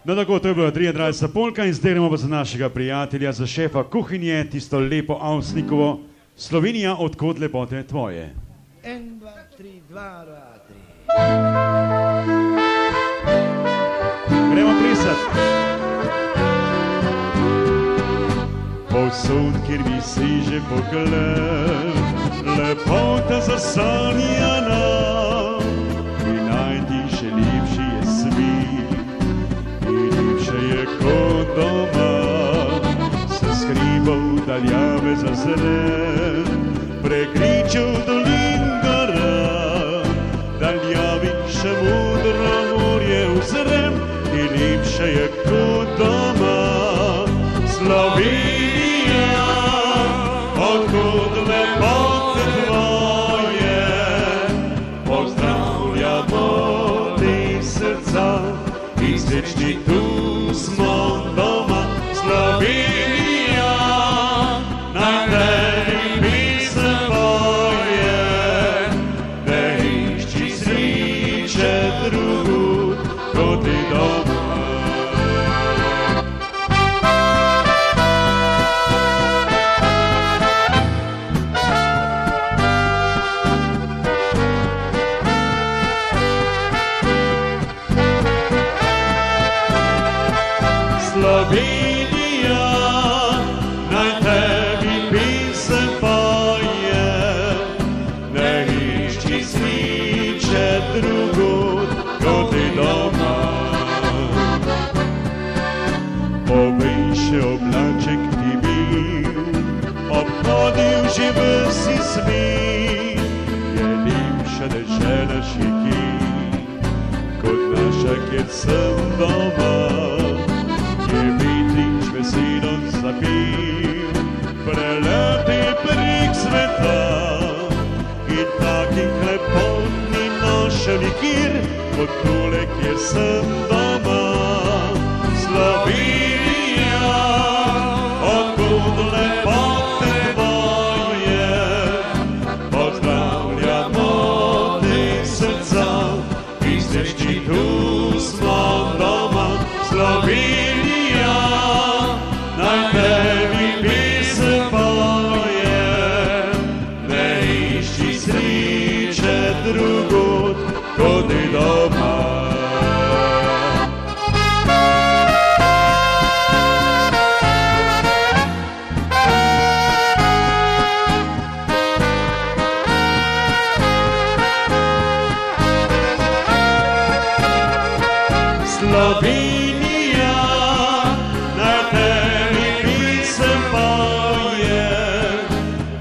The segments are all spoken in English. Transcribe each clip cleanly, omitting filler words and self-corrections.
No tako, to je bila 33. polka in zdaj gremo pa za našega prijatelja, za šefa kuhinje, tisto lepo Avsnikovo Slovenija, odkot lepote tvoje. 1, 2, 3, 2, 3. Gremo plesati. Povsod, kjer mi seže pogled, lepota zasanjana in najti še lepši je svet. Je kot doma, se skrival daljave zazren, prekričal dolin gora, daljavi še modro morje vzrem, in lepše je kot doma. Slovenija, odkud lepote tvoje, pozdravljamo te srca, izrečni tu smo doma. Slovenija, naj tebi pesem poje, ne išči sreče drugod kot ti doma. Slovenija, naj tebi pesem poje, ne išči sreče drugod kot ti doma. Povej še oblaček ti bil, obhodil že vsi svet, je lepša dežela še kje, kot naša, kjer sem doma. Veselo zapil, preleti prek sveta, in takih lepot ni našel nikjer, kot tule, kjer sem doma. Slovenija, odkud lepote tvoje, pozdravljamo te srca, izrečni tu smo doma. drugod kot doma. Slovenija, na tebi pisem poje,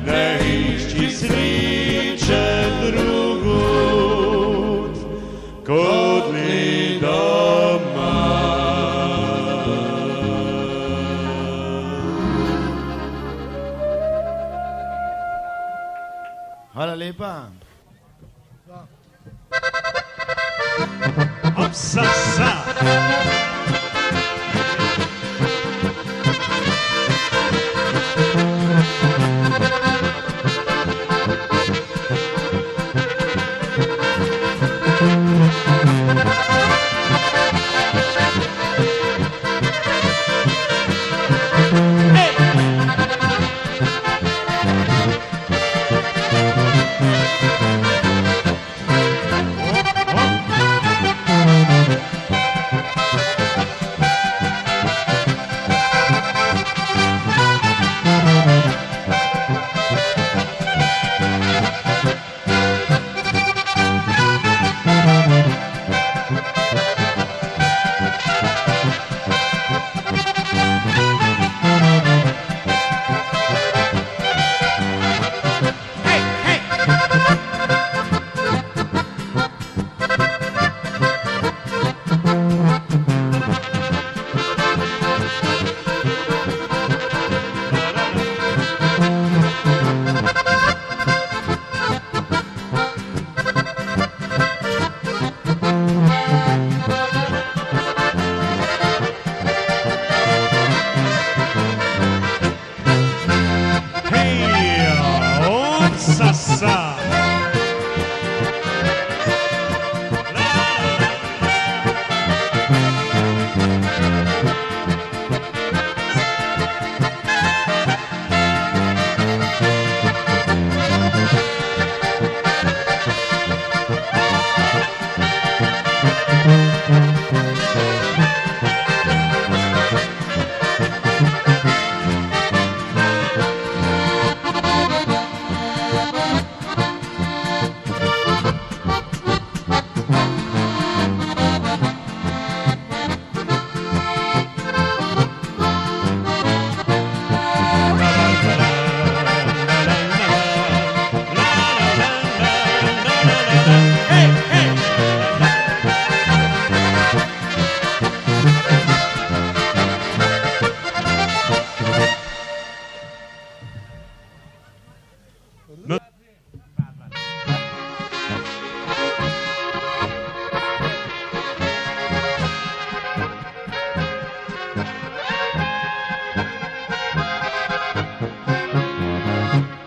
ne išči sreče drugod kot le doma. Hvala lepa. Opsasa.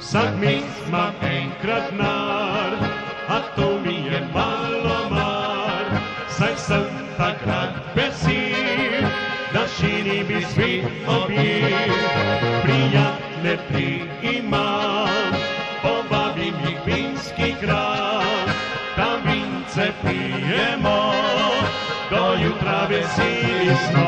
Vsak mesec imam enkrat denar, a to mi je malo mar, saj sem takrat vesel, da širi mi svet objel. Prijatelje tri imam, povabim jih v vinski grad, tam vince pijemo, do jutra veseli smo.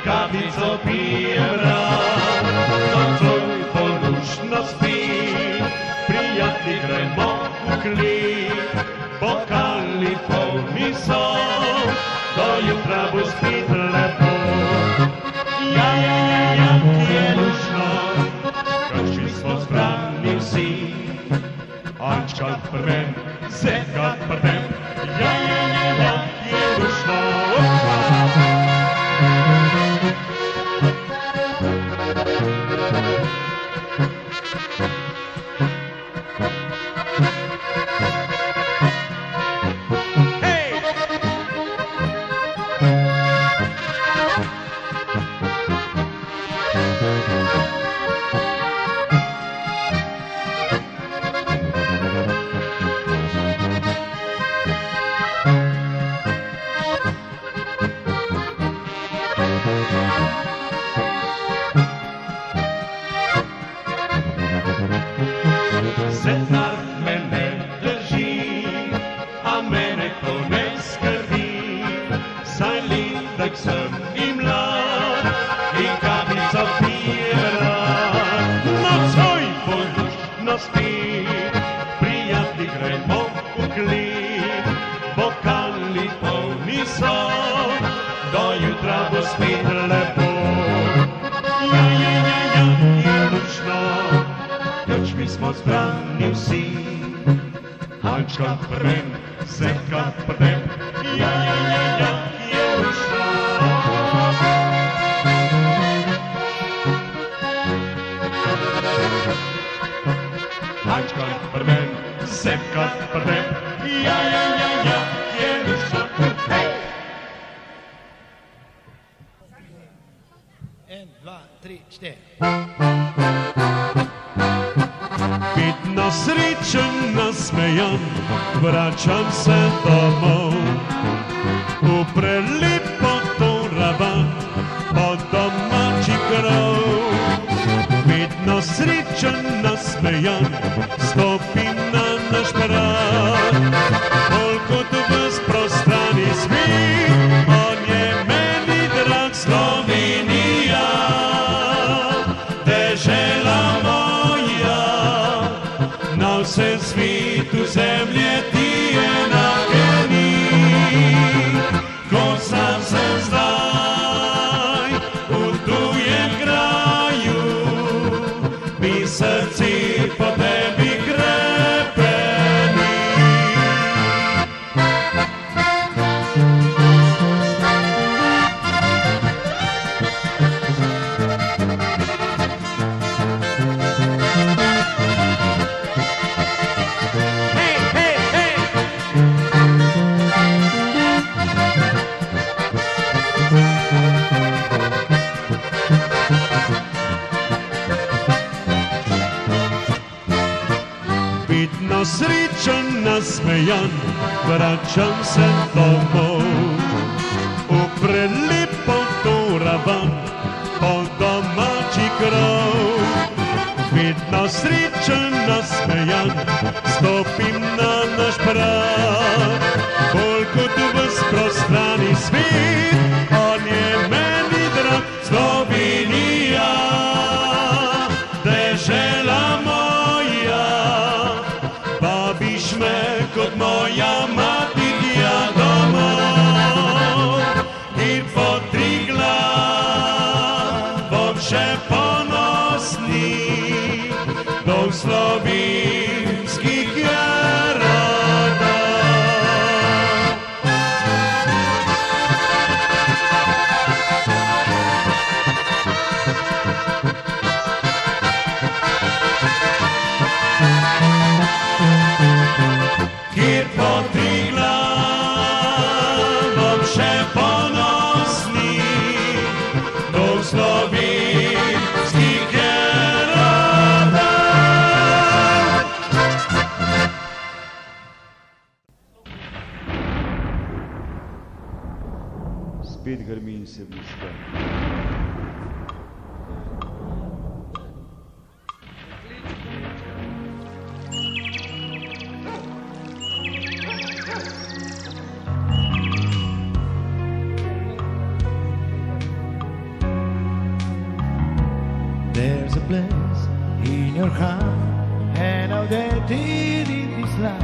Kavico pijem rad, nocoj polušno spim, prijatelji gremo v klet, bokali polni so, do jutra bo spet lepo. Ja, ki je lušno, krši smo zbrani vsi, ančka prvem, zeka prvem, ja, ki je lušno. spit, prijatni gremo v klip, bokali polni so, do jutra bo spet lepo. Ja, je lučno, ključmi smo zbrani vsi, Hančka prven, Sepka prven, ja, je lučno. Hančka prven, Sepka prven, ja, je lučno. Hej! 1, 2, 3, 4. Vidno srečen, nasmejan, vračam se domov. V prelepo to ravan, pod domači krov. Vidno srečen, nasmejan, stopim na naš prag. Bolj kot ves prostrani svet, on je meni drag. Slovenija, dežela moja, na vsem svetu zemlje ti enake ni. Ko sam sem zdaj v tujem kraju, mi srce po tebi krepeni. Vidno srečen, nasmejan, vračam se domov. V prelepo to ravan, po domači krov. Vidno srečen, nasmejan, stopim na naš prag. Bolj kot ves prostrani svet, on je meni drag. Slovenija, dežela moja, vabiš me kot moja mati tja domov. In po Triglav bom še ponosni do slovenskih jarodov. Kjer po Triglav bom še ponosni do slovenskih jarodov. Spet grmi in se bliska. There's a place in your heart, and now that it in this life,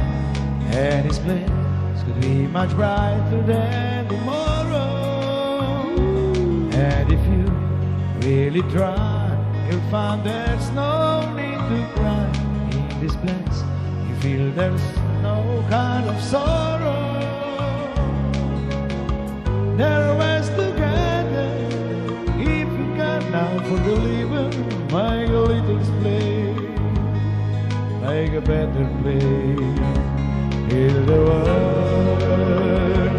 and this place could be much brighter than tomorrow. And if you really try, you'll find there's no need to cry. In this place, you feel there's no kind of sorrow. There are ways together, if you can now for the living, make a little place, make a better place. Heal the world,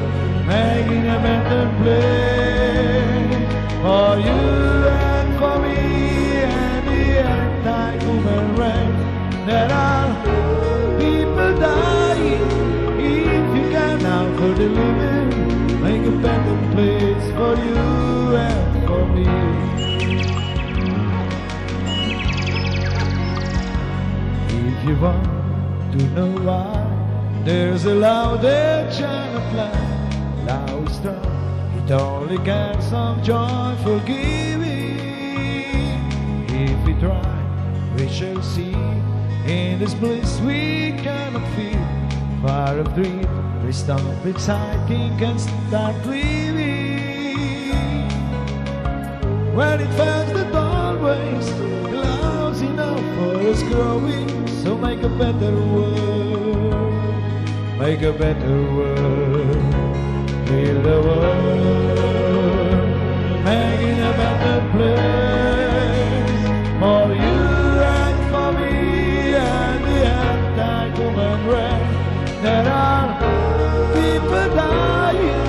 making a better place for you and for me and the anti-human race. There are people dying, if you can now for the living, make a better place for you and for me. If you want to know why, there's a louder chant of life, loud strong, it only gets some joyful giving. If we try, we shall see In this bliss we cannot feel. Far of dream, we stop exciting and start living. When it finds that always clouds enough for us growing. So make a better world, make a better world, heal the world, making a better place for you and for me and the anti-human race. There are people dying.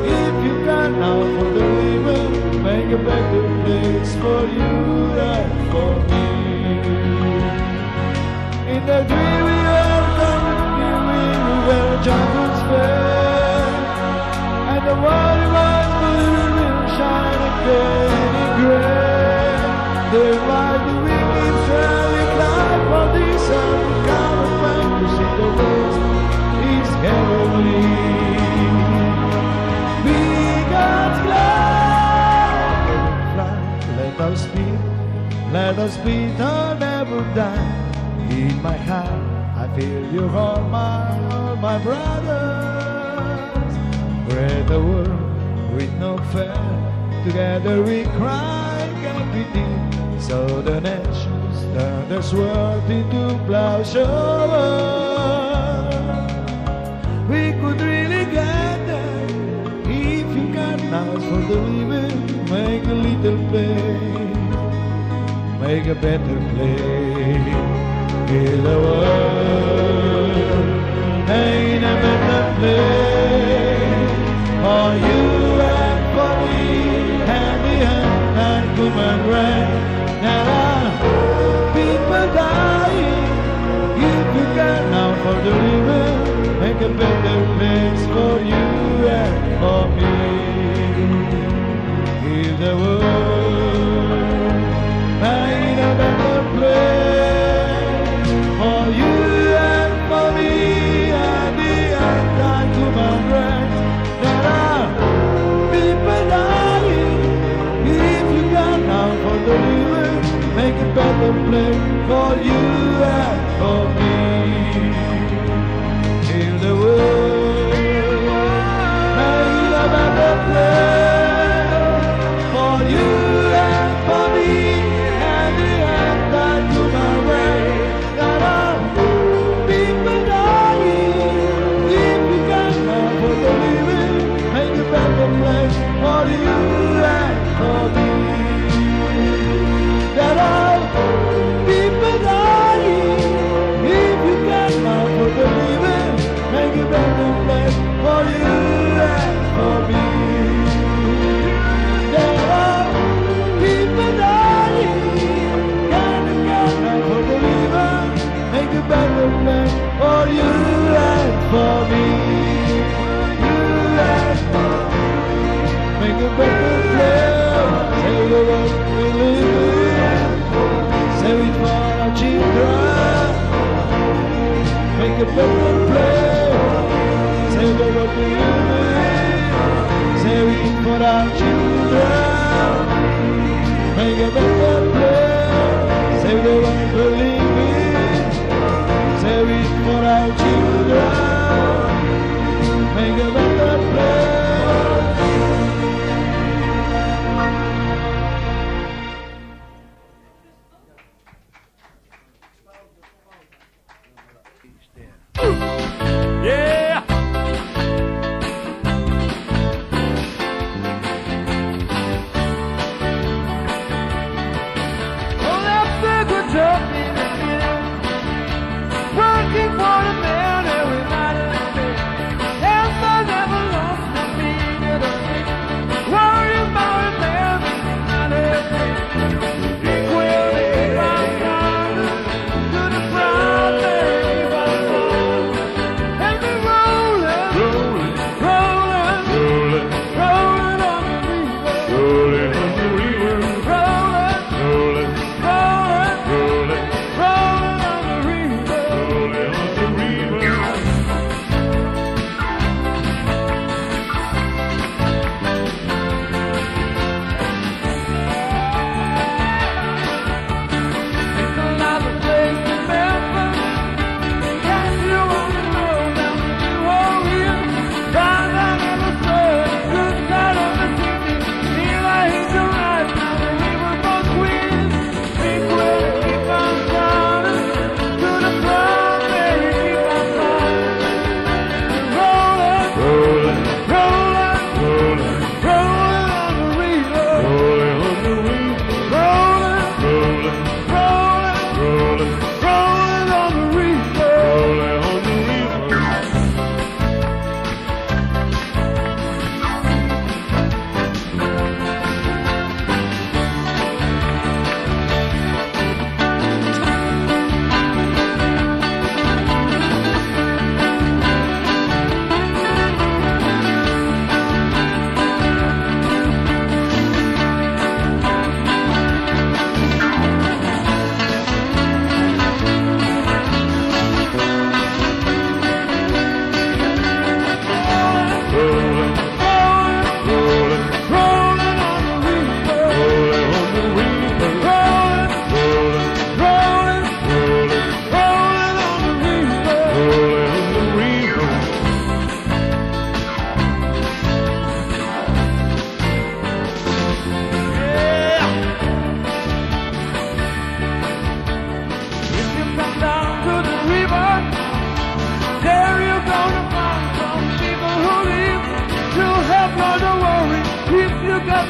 If you can now for the living, make a better place for you and for me. In the dreary world, where jungles fair, and the world was will shine again in grey. There lies the wicked trailing cloud for this uncommon man to see the world is heavenly. Be God's glad, let us beat or never die. In my heart, I feel you all my brothers. We're the world with no fear. Together we cry and pity. So the nations turn their sword into bloodshed. We could really get there if you can ask for the living. Make a little place, make a better place. Heal the world, make a better place for you and for me and the human race. There are people dying. If you can now for the living, make a better place for you and for me. Heal the world, make a better place for you and for me and the anti-human race. There are people dying. If you can now for the living, make a better place for you and for me. Heal the world, make a better place for you and for me and the anti-human race. There are people dying. If you can now for the living, make a better place for you and for me. There are people dying. If you can now for the living, make a better place for you and for me. There are people dying. Can now for the living, make a better place for you and for me. You and for me. Make a better place. Say the world we live in. Say it for our children. Make a better place. Say the world we live in. Say it for our children. Make a better place. Say the world we live in. Say it for our children. Make a better place. Yeah! Oh, that's a good job.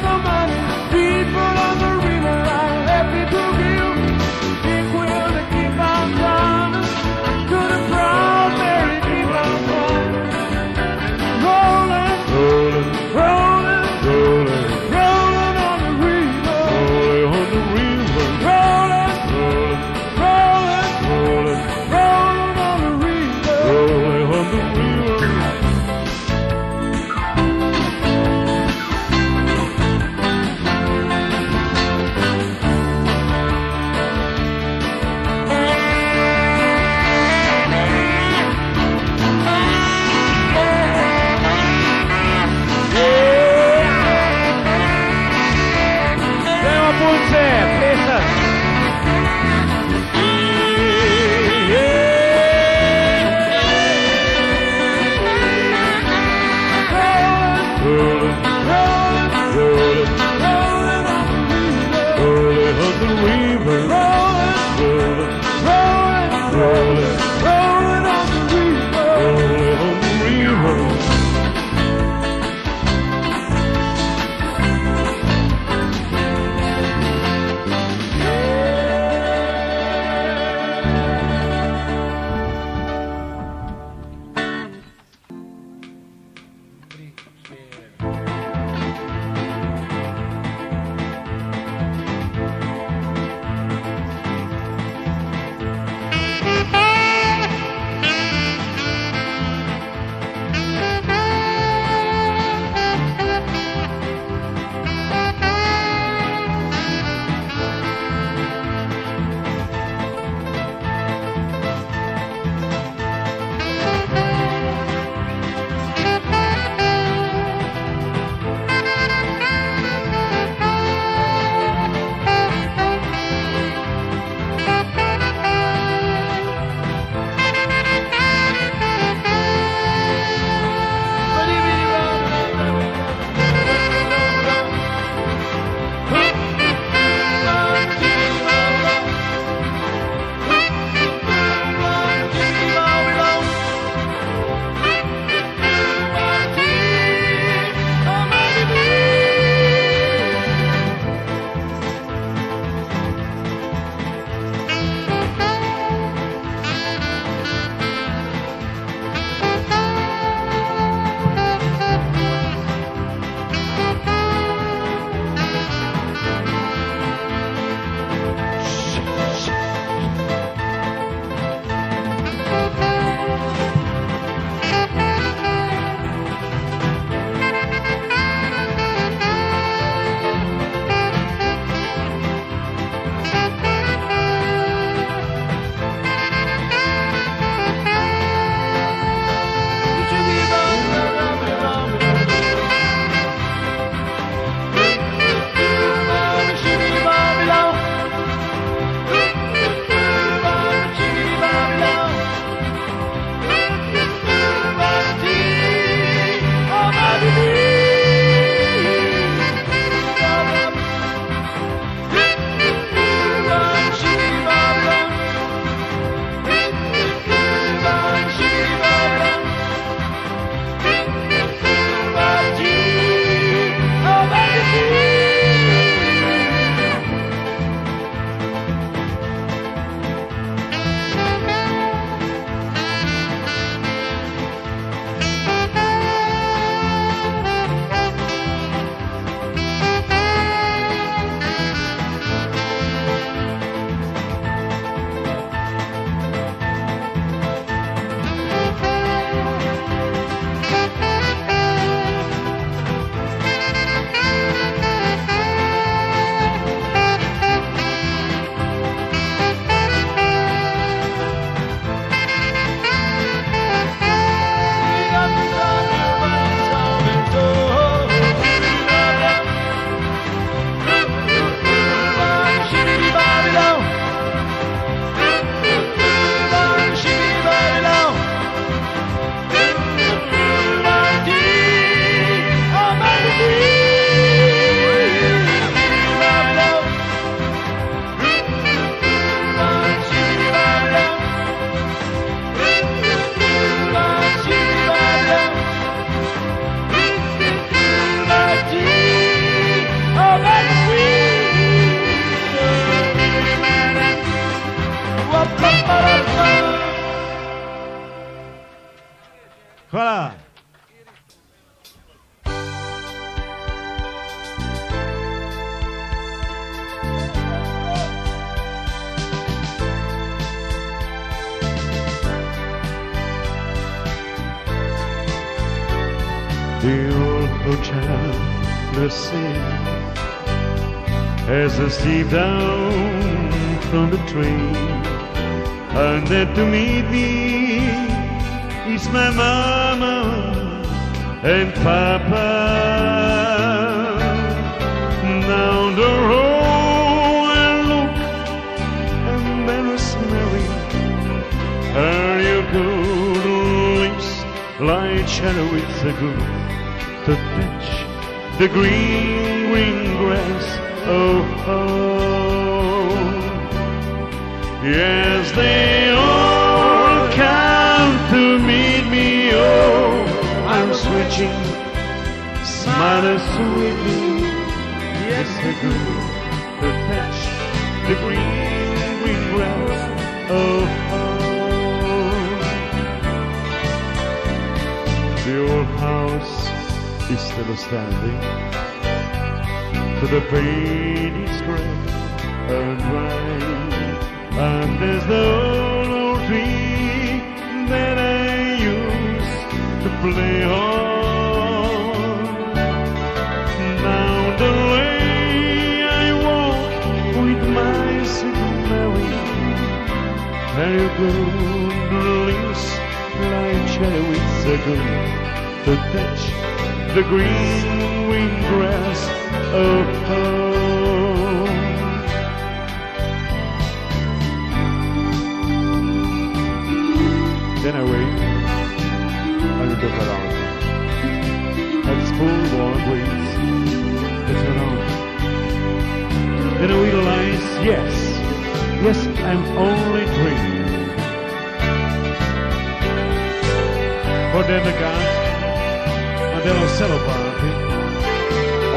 got no money, people on the river are happy to give. Big wheel to keep on running, to the proud Mary keep on running. Rolling, rolling, rolling, rolling, rolling on the river, rolling on the river, rolling, rolling, rolling, rolling, rolling on the river, rolling on the river. Hvala. The old hotel, the sea, as I stepped down from the train, and there to meet me is my mama and papa. Down the road I look, and there is Mary, and you good lips like shadow, it's a good to touch the green, green grass. Oh, oh. Yes, they all come to meet me. Oh, I'm switching, smiling sweetly. Yes, the good to touch the green, green grass. Oh, oh. The old house is still standing, but the paint is gray and dry, and there's the old tree that I used to play on. Down the lane I walk with my sweet Mary, very good leaves like shadow, it's a good to touch the green, green grass. Oh, oh. Then I wait, I look around. That's full warm breeze. It's around. Then I realize, yes, I'm only dreaming. For then the God, and then I'll settle party.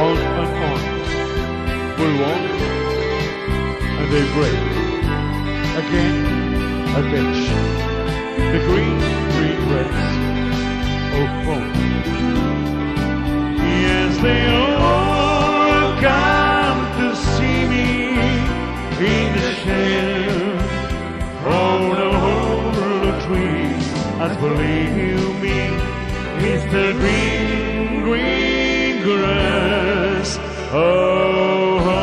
On and on, we walk, and they break. Again, a bench, the green, green grass. Oh, oh. Yes, they all come to see me in the shade from the whole tree. As believe me, it's the green, green grass. Oh, oh.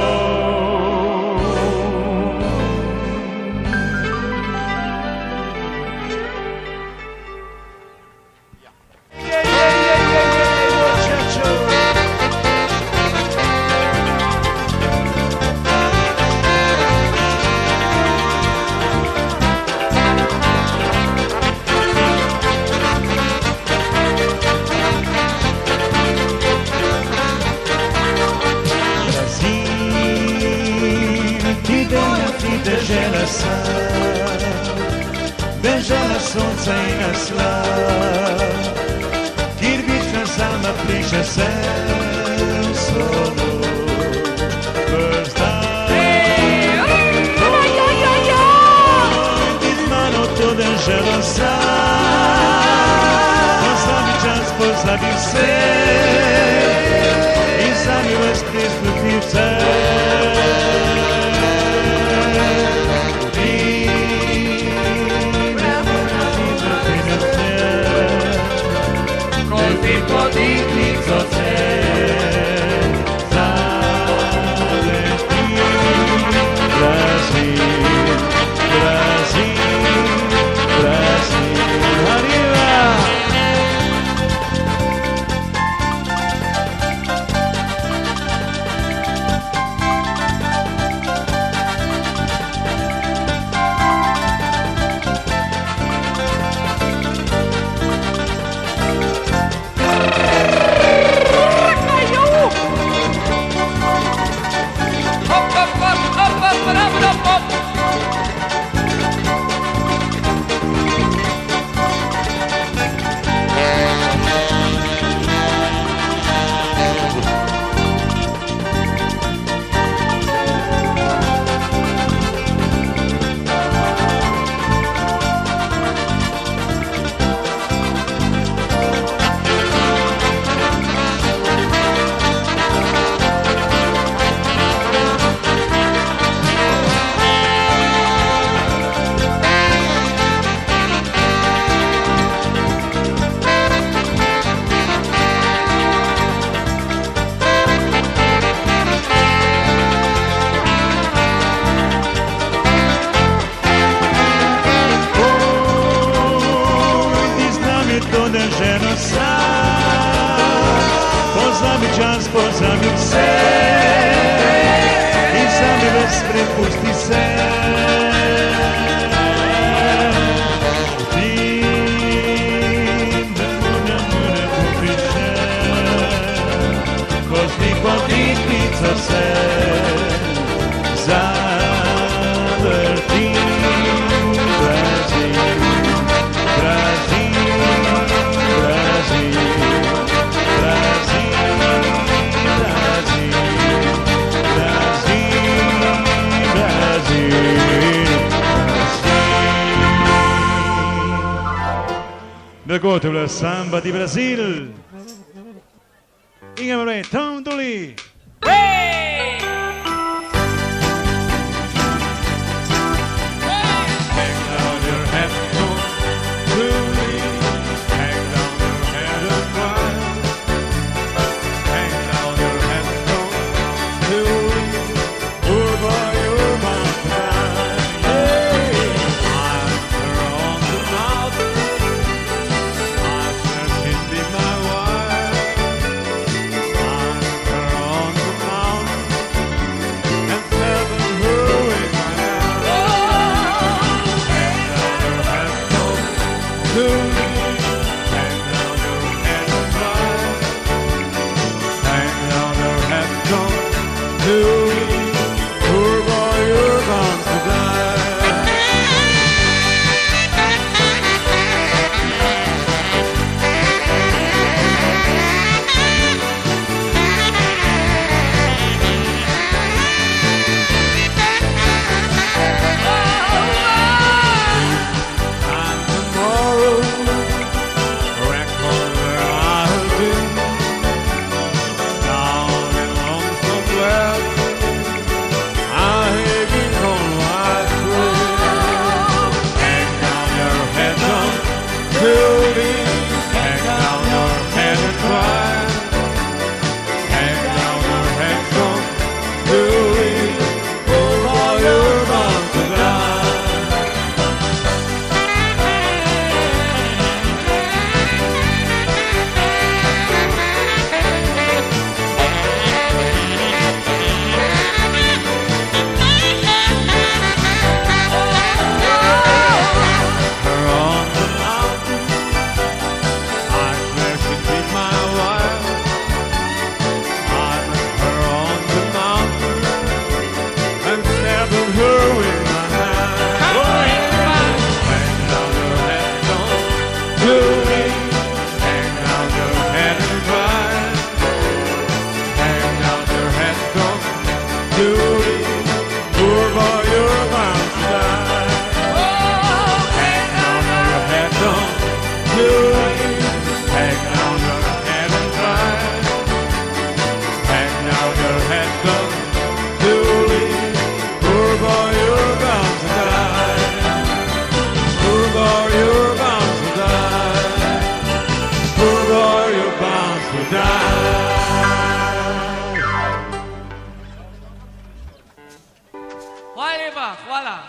Bežala sonca i nasla, kjer bitka sama pliše se v slovo. Ti z mano to deželo sa, pozabi čas, pozabi vse, in sami vas prisluti vse. Podivnico se zaleti Brazil, Brazil, Brazil. Arriba! Goto, la samba di Brasil. Inge Marie, Tom Dooley.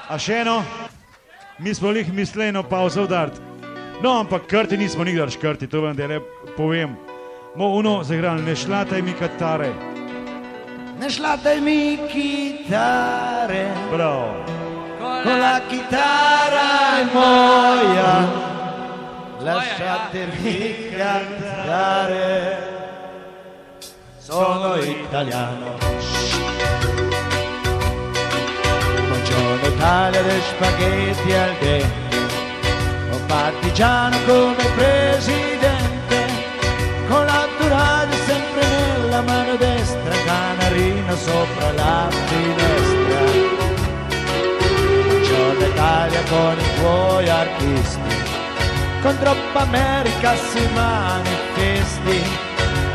A še eno, mi smo lih mislili eno pauzo udariti. No, ampak krti nismo nikdar škrti, to vam dele povem. Mo uno zagrali, ne šlataj mi kitare. Ne šlataj mi kitare. Bravo. Con la chitarra è moia, lasciatemi cantare. Sono italiano. Buongiorno Italia dei spaghetti al dente, un partigiano come presidente, con l'autoradio sempre nella mano destra, canarino sopra la finestra. Buongiorno Italia con i tuoi artisti, con troppa America si manifesti,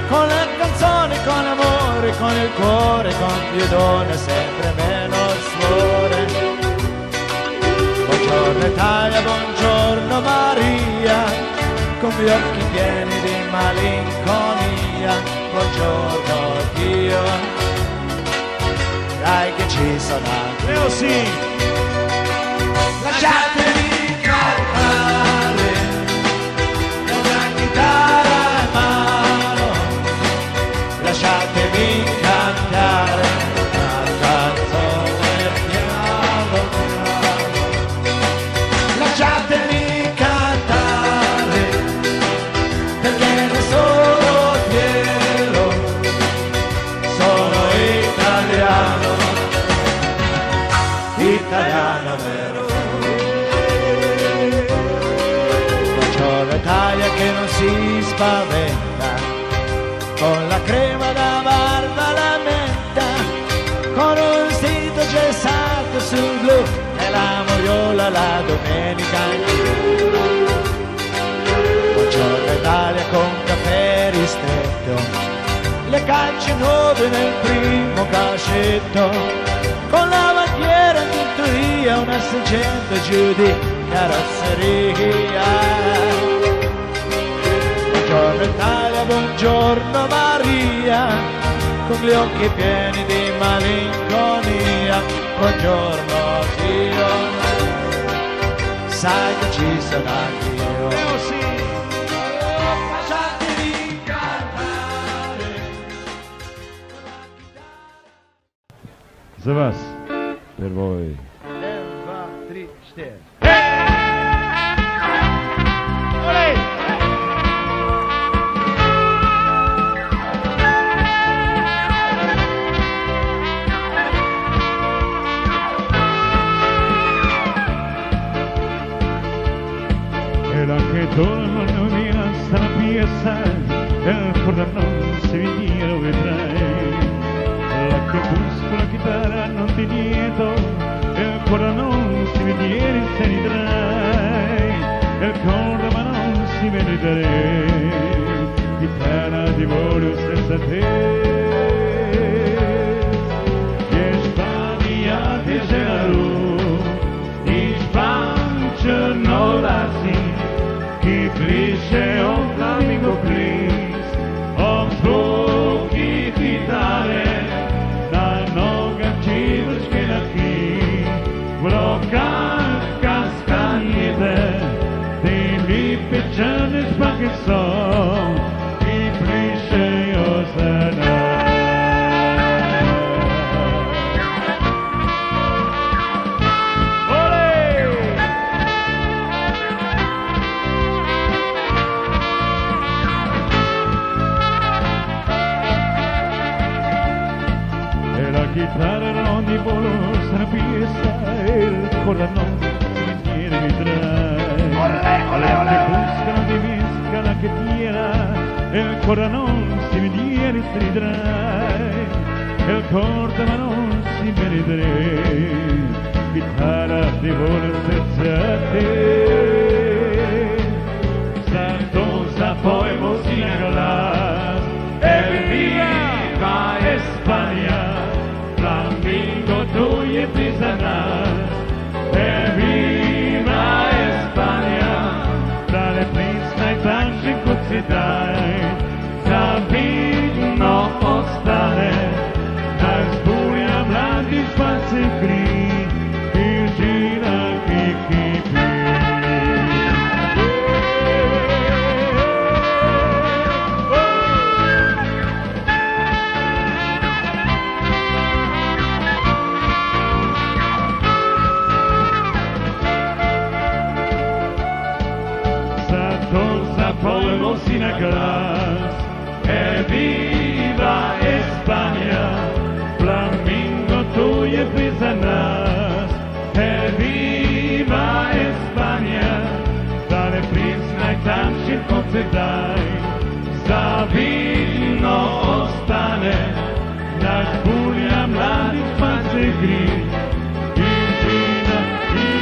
con le canzoni, con amore, con il cuore, con più donne, sempre meno suore. Buongiorno Italia, buongiorno Maria, con gli occhi pieni di malinconia. Buongiorno Dio, dai che ci sono anche. Leo sì! Lasciatemi cantare, una chitarra in mano, lasciatemi cantare una canzone piano piano. Lasciatemi cantare, perché ne sono fiero, sono italiano, italiano vero. Italia che non si spaventa, con la crema da barba la menta, con un vestito gessato sul blu e la mogliola la domenica in più. Italia con caffè ristretto, le calce nuove nel primo cascetto, con la bandiera in tintoria, una 600 giù di carrozzeria. Buongiorno Italia, buongiorno Maria, con gli occhi pieni di malinconia. Buongiorno Dio, sai che ci sono anch'io. Za vas, per voi. 1, 2, 3, 4. La che torno via sta la piazza, il corno si vede lo vedrai. La che busco la chitarra non ti dietro, il corno si vede se ridrai. Il corno ma non si vede, chitarra di volo senza te. E Spagna ti gelaru, in Spagna non la si. Ki kliše on flamingo plis, on zvuki gitare, na nogach dziewczynki na ki, w rokach kastanjede, ty mi pieczony smakiem są, i klisze Josena. Chitarra non di volo sarà piesta e il corno si viene vedrai. Alle che buscano di mesca la che tira e il corno si viene stridrai. Il corno ma non si vedrai. Chitarra di volo senza te. Santosa poi mosina galas e viva España. Flamingo tu je priznaš, e viva España, da le prisnaj tanši kod si daj, da vidno ostane, da zbuja mladi španci kri, i žira kikipi. Polvo sin atrás, e viva España, flamingo tu je priznaš, e viva España, da le priznaj tanši kod se daj, zavidno ostane, naš bulja mladi španci gri, i žina i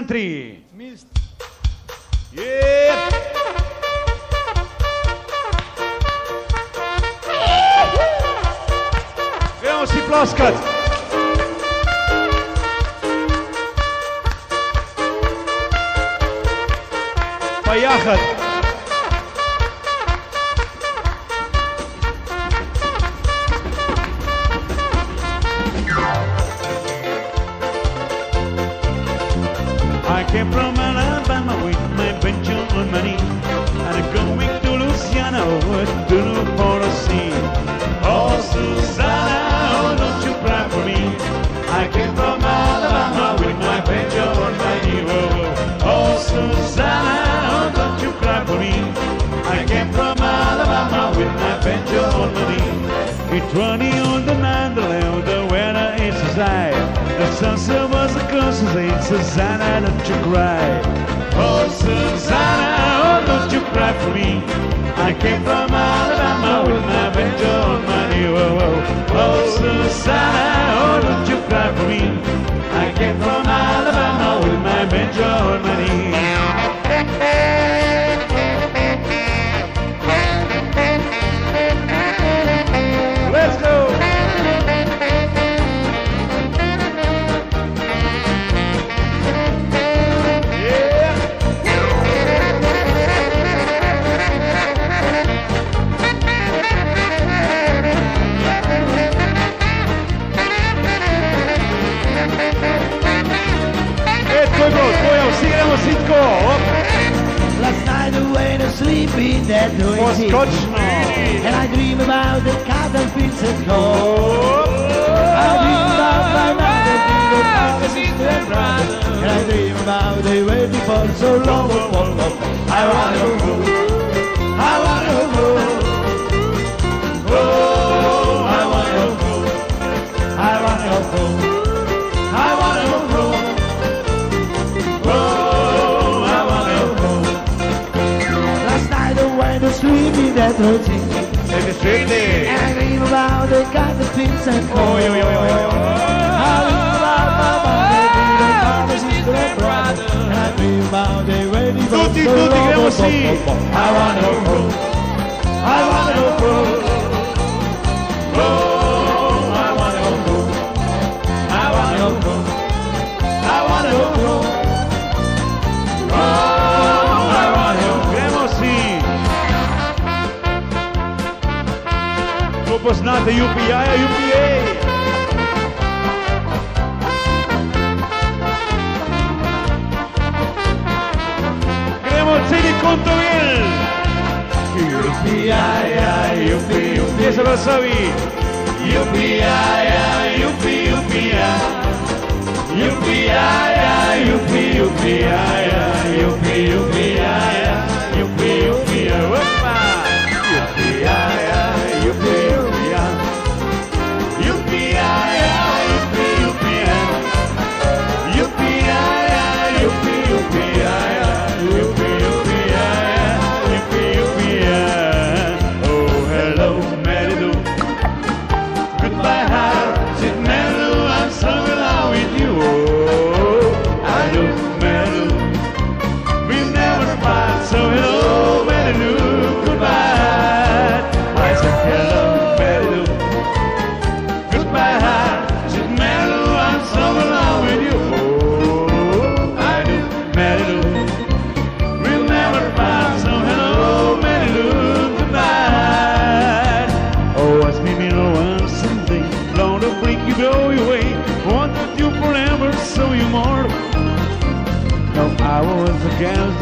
country. Yeah. Gremo si ploskat. Pa jahat. I came from Alabama with my pension money, and I'm going to Louisiana to look for a sea. Oh, Susanna, oh, don't you cry for me. I came from Alabama with my pension money. Oh, Susanna, oh, don't you cry for me. I came from Alabama with my pension money. It's running on the mandolin, the weather is high. The sunset was the closest ain't Susanna, don't you cry. Oh, Susanna, oh, don't you cry for me. I came from Alabama with my banjo money. Whoa, whoa. Oh, Susanna, oh, don't you cry for me. I came from Alabama with my banjo money. Let's go! Last night I went to sleep in that noisy and I dream about the cotton fields and gold. I dream about my mother, my sister and brother, and I dream about they waiting for so long. I wanna go, I wanna go, oh, I wanna go, I wanna go, I wanna go. Sleep in that hotel, and I dream about the cotton fields and gold. I dream about my mother, my sister and brother, and I dream about they waiting for so long. I wanna go, I wanna go, oh, I wanna go, I wanna go, I wanna go, oh, I wanna go. Poznate UPI, UPA. Gremo celi Contoville. UPI, UPI, Ese lo sabi. UPI, UPI, UPI, UPI, UPI, UPI, UPI, UPI,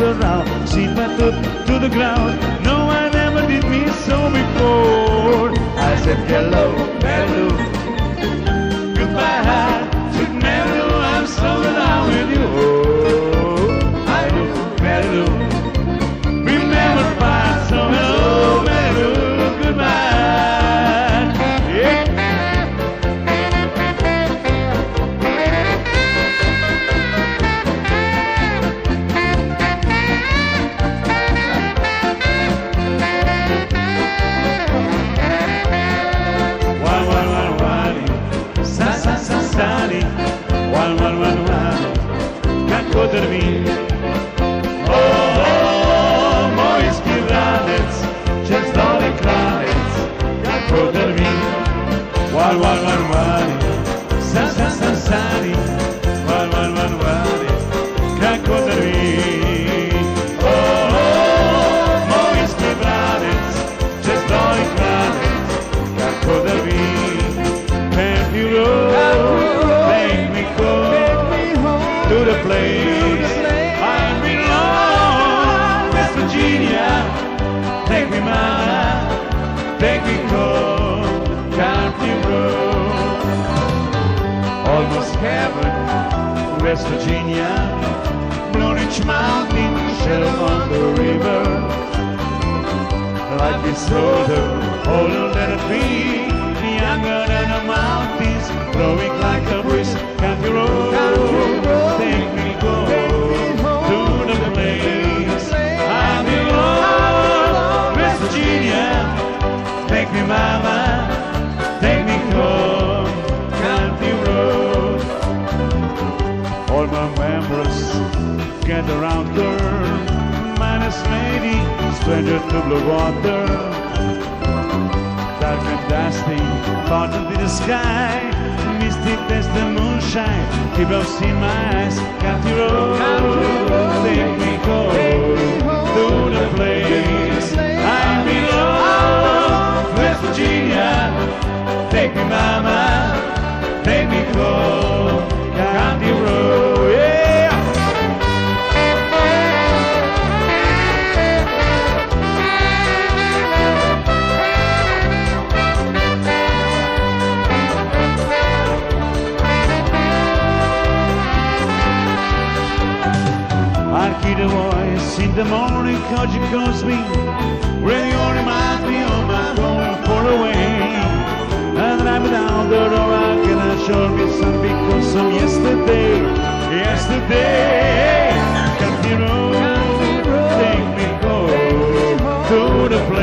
around, see my foot to the ground. No, I never did me so before. I said hello, hello, goodbye, sweet Mary, I'm so in love with you. Oh, I do, Mary, we never fight, so hello, Mary, goodbye. Yeah. Sunny, take me home, country road. Almost heaven, West Virginia, Blue Ridge Mountain, shadow on the river. Life is older, older than a bee, younger than the mountains, blowing like a breeze. Country road, take me home to the place I belong. West Virginia, take me mama, take me home, country road. All my members get around her, minus lady, stranger to blue water. Dark and dusty, fountain in the sky, misty as the moonshine, keep us in my eyes. Country road, take me home to the place I belong. West Virginia, take me mama, take me home, country road, yeah. I hear the voice in the morning, cause you calls me, radio reminds me of my going far away. And I'm down the road, I can assure me some because some yesterday, country road, take me home to the place